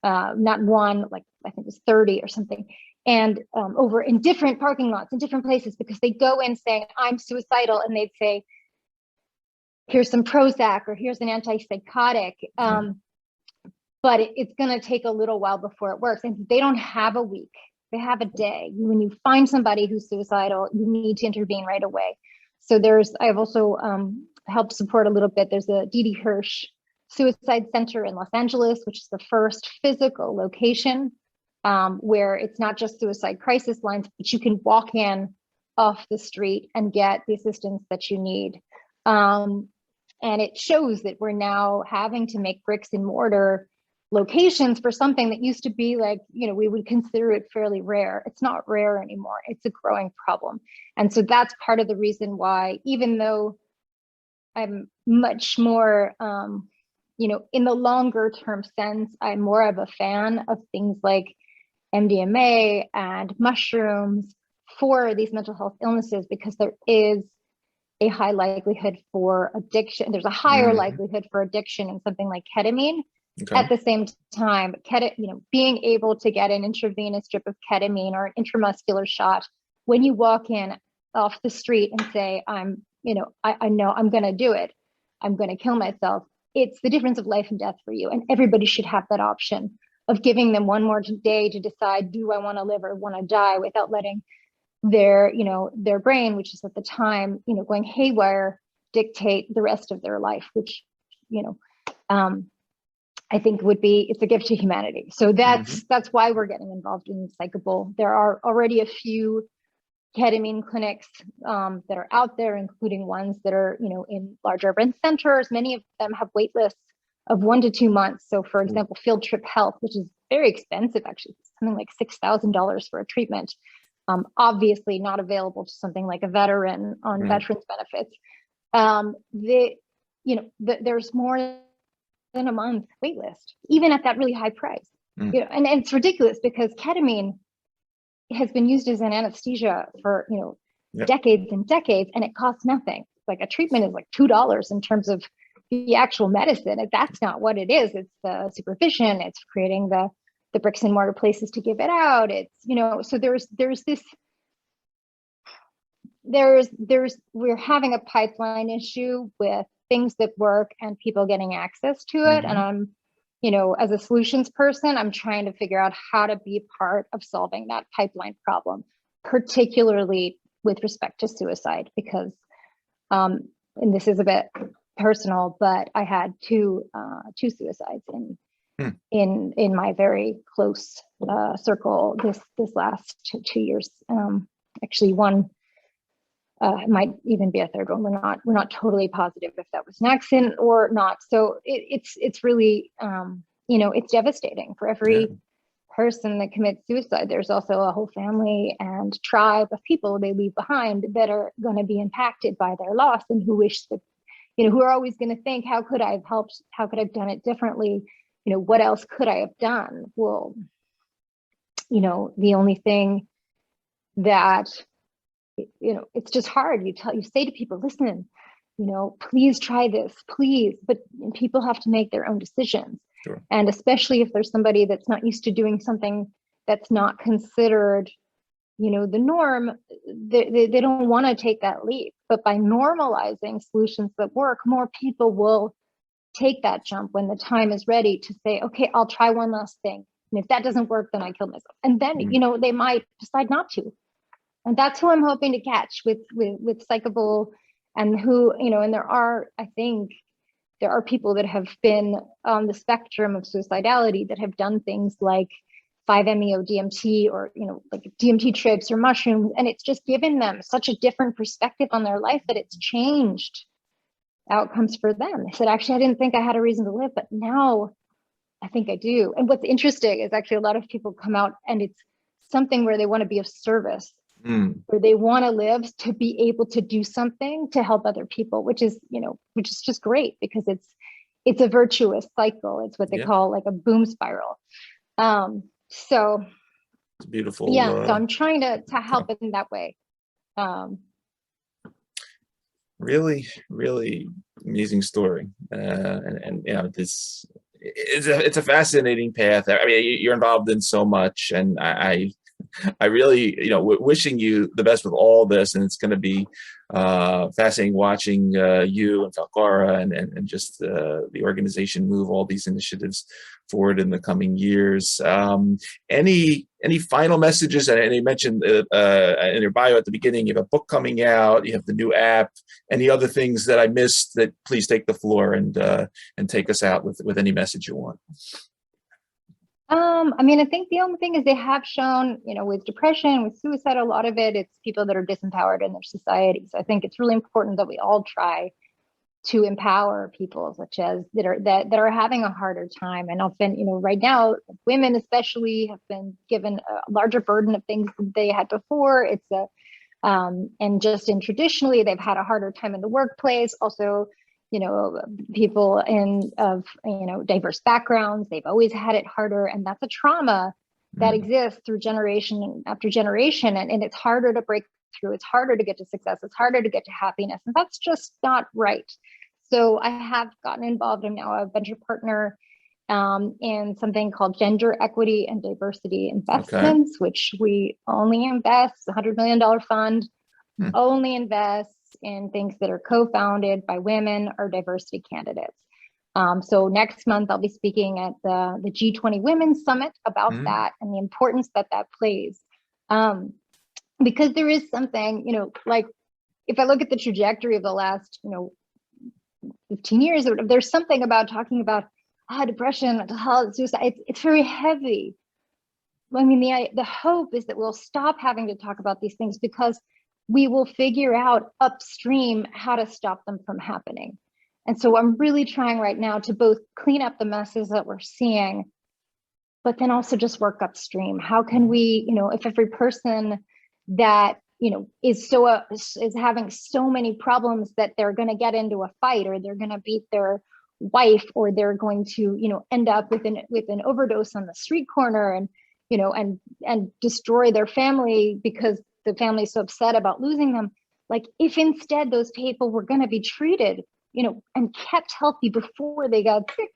Not one, like I think it was 30 or something. And over in different parking lots in different places, because they go in saying, I'm suicidal. And they'd say, here's some Prozac or here's an antipsychotic. But it's going to take a little while before it works. And they don't have a week. They have a day. When you find somebody who's suicidal, you need to intervene right away. So I've also helped support a little bit. There's a D.D. Hirsch Suicide Center in Los Angeles, which is the first physical location where it's not just suicide crisis lines, but you can walk in off the street and get the assistance that you need. And it shows that we're now having to make bricks and mortar locations for something that used to be like, we would consider it fairly rare. It's not rare anymore. It's a growing problem. And so that's part of the reason why, even though I'm much more, in the longer term sense, I'm more of a fan of things like MDMA and mushrooms for these mental health illnesses, because there is a high likelihood for addiction. There's a higher likelihood for addiction in something like ketamine. Okay. At the same time, being able to get an intravenous drip of ketamine or an intramuscular shot when you walk in off the street and say, I know I'm going to do it. I'm going to kill myself. It's the difference of life and death for you. And everybody should have that option of giving them one more day to decide, do I want to live or want to die, without letting their brain, which is at the time, going haywire, dictate the rest of their life, which, I think it's a gift to humanity. So that's why we're getting involved in Psychable. There are already a few ketamine clinics that are out there, including ones that are, in large urban centers. Many of them have wait lists of 1 to 2 months. So for example, Field Trip Health, which is very expensive, actually, something like $6,000 for a treatment. Obviously not available to something like a veteran on veterans benefits. There's more than a month wait list, even at that really high price. And it's ridiculous because ketamine has been used as an anesthesia for decades and decades, and it costs nothing. Like a treatment is like $2 in terms of the actual medicine. And that's not what it is. It's the supervision. It's creating the bricks and mortar places to give it out. It's so we're having a pipeline issue with things that work and people getting access to it. And I'm, as a solutions person, I'm trying to figure out how to be part of solving that pipeline problem, particularly with respect to suicide, because, and this is a bit personal, but I had two suicides in my very close circle this last 2 years. Actually, one might even be a third one. We're not totally positive if that was an accident or not. So it's really it's devastating for every person that commits suicide. There's also a whole family and tribe of people they leave behind that are going to be impacted by their loss, and who wish that who are always going to think, how could I have helped? How could I have done it differently? What else could I have done? Well, the only thing that it's just hard. You say to people, listen, please try this, please. But people have to make their own decisions. Sure. And especially if there's somebody that's not used to doing something that's not considered, the norm, they don't want to take that leap. But by normalizing solutions that work, more people will take that jump when the time is ready to say, okay, I'll try one last thing. And if that doesn't work, then I kill myself. And then, they might decide not to. And that's who I'm hoping to catch with Psychable, and who, and there are people that have been on the spectrum of suicidality that have done things like 5-MeO-DMT or, like DMT trips or mushrooms. And it's just given them such a different perspective on their life that it's changed outcomes for them. They said, actually, I didn't think I had a reason to live, but now I think I do. And what's interesting is actually a lot of people come out and it's something where they want to be of service where they want to live to be able to do something to help other people, which is just great because it's a virtuous cycle. It's what they call like a boom spiral. So It's beautiful. yeah, so I'm trying to help in that way. Really, really amazing story, and you know, this it's a fascinating path. I mean, you're involved in so much, and I really, you know, wishing you the best with all this, and it's going to be fascinating watching you and Falcara and just the organization move all these initiatives forward in the coming years. Any final messages? And you mentioned in your bio at the beginning, you have a book coming out, you have the new app. Any other things that I missed? That please take the floor and take us out with any message you want. I mean, I think the only thing is they have shown, you know, with depression, with suicide, a lot of it's people that are disempowered in their societies. I think it's really important that we all try to empower people such as that are having a harder time. And often, you know, right now, women especially have been given a larger burden of things than they had before. And just in traditionally, they've had a harder time in the workplace. Also, you know, people of diverse backgrounds, they've always had it harder, and that's a trauma that exists through generation after generation, and it's harder to break through. It's harder to get to success. It's harder to get to happiness, and that's just not right. So I have gotten involved. I'm now a venture partner in something called Gender Equity and Diversity Investments, which we only invest $100 million fund, only invest in things that are co-founded by women or diversity candidates. So next month, I'll be speaking at the G20 Women's Summit about that and the importance that plays. Because there is something, you know, like if I look at the trajectory of the last, 15 years, there's something about talking about depression, mental health, suicide. It's very heavy. I mean, the hope is that we'll stop having to talk about these things because we will figure out upstream how to stop them from happening. And so I'm really trying right now to both clean up the messes that we're seeing, but then also just work upstream. How can we, if every person that, is having so many problems that they're going to get into a fight, or they're going to beat their wife, or they're going to, end up with an overdose on the street corner and destroy their family because the family's so upset about losing them. Like, if instead those people were going to be treated, and kept healthy before they got sick,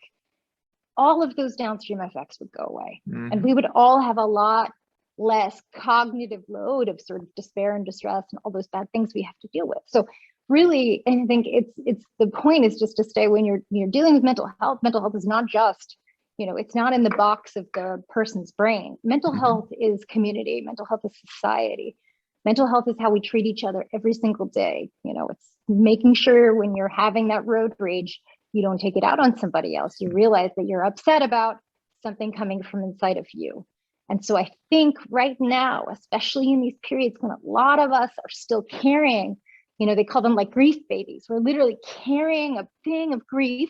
all of those downstream effects would go away. And we would all have a lot less cognitive load of sort of despair and distress and all those bad things we have to deal with. So really, I think it's the point is just to stay when you're dealing with mental health. Mental health is not just, it's not in the box of the person's brain. Mental health is community. Mental health is society. Mental health is how we treat each other every single day. It's making sure when you're having that road rage, you don't take it out on somebody else. You realize that you're upset about something coming from inside of you. And so I think right now, especially in these periods when a lot of us are still carrying, they call them like grief babies. We're literally carrying a thing of grief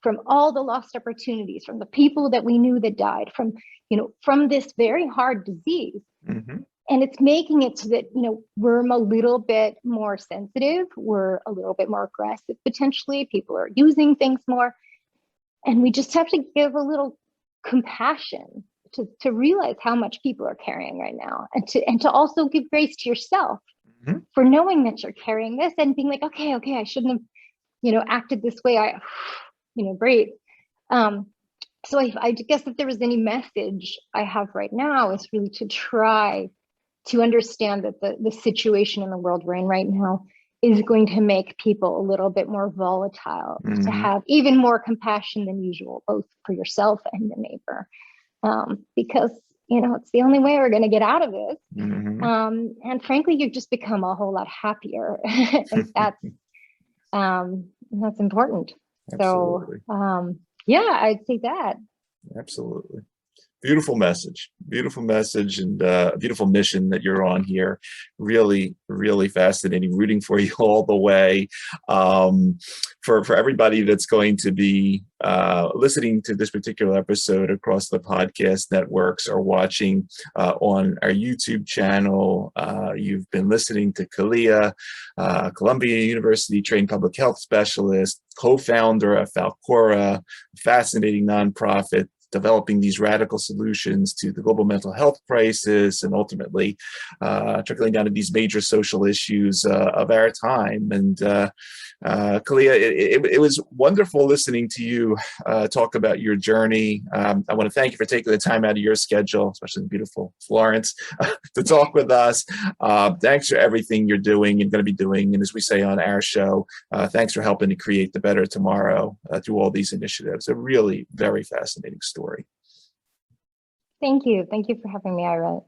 from all the lost opportunities, from the people that we knew that died, from this very hard disease. And it's making it so that, we're a little bit more sensitive. We're a little bit more aggressive, potentially. People are using things more. And we just have to give a little compassion to realize how much people are carrying right now. And to also give grace to yourself for knowing that you're carrying this and being like, okay, I shouldn't have, acted this way. Breathe. So I guess if there was any message I have right now, is really to try to understand that the situation in the world we're in right now is going to make people a little bit more volatile, to have even more compassion than usual, both for yourself and your neighbor, because, it's the only way we're going to get out of this. And frankly, you've just become a whole lot happier. And that's important. Absolutely. So, yeah, I'd say that. Absolutely. Beautiful message, and a beautiful mission that you're on here. Really, really fascinating. Rooting for you all the way. For everybody that's going to be listening to this particular episode across the podcast networks or watching on our YouTube channel, you've been listening to Khaliya, Columbia University trained public health specialist, co-founder of Falcora, fascinating nonprofit developing these radical solutions to the global mental health crisis and ultimately trickling down to these major social issues of our time. And Khaliya, it was wonderful listening to you talk about your journey. I want to thank you for taking the time out of your schedule, especially in beautiful Florence, to talk with us. Thanks for everything you're doing and going to be doing. And as we say on our show, thanks for helping to create the better tomorrow through all these initiatives. A really very fascinating story. Thank you. Thank you for having me, Ira.